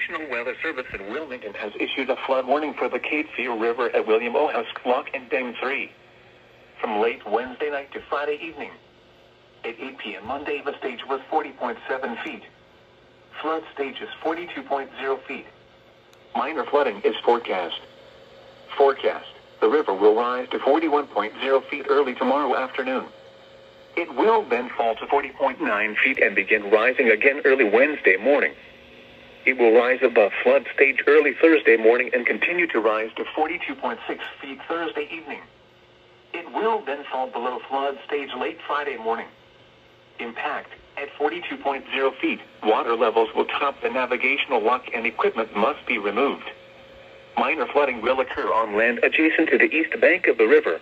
National Weather Service in Wilmington has issued a flood warning for the Cape Fear River at William O. House Lock and Dam 3 from late Wednesday night to Friday evening. At 8 p.m. Monday, the stage was 40.7 feet. Flood stage is 42.0 feet. Minor flooding is forecast. The river will rise to 41.0 feet early tomorrow afternoon. It will then fall to 40.9 feet and begin rising again early Wednesday morning. It will rise above flood stage early Thursday morning and continue to rise to 42.6 feet Thursday evening. It will then fall below flood stage late Friday morning. Impact at 42.0 feet. Water levels will top the navigational lock and equipment must be removed. Minor flooding will occur on land adjacent to the east bank of the river.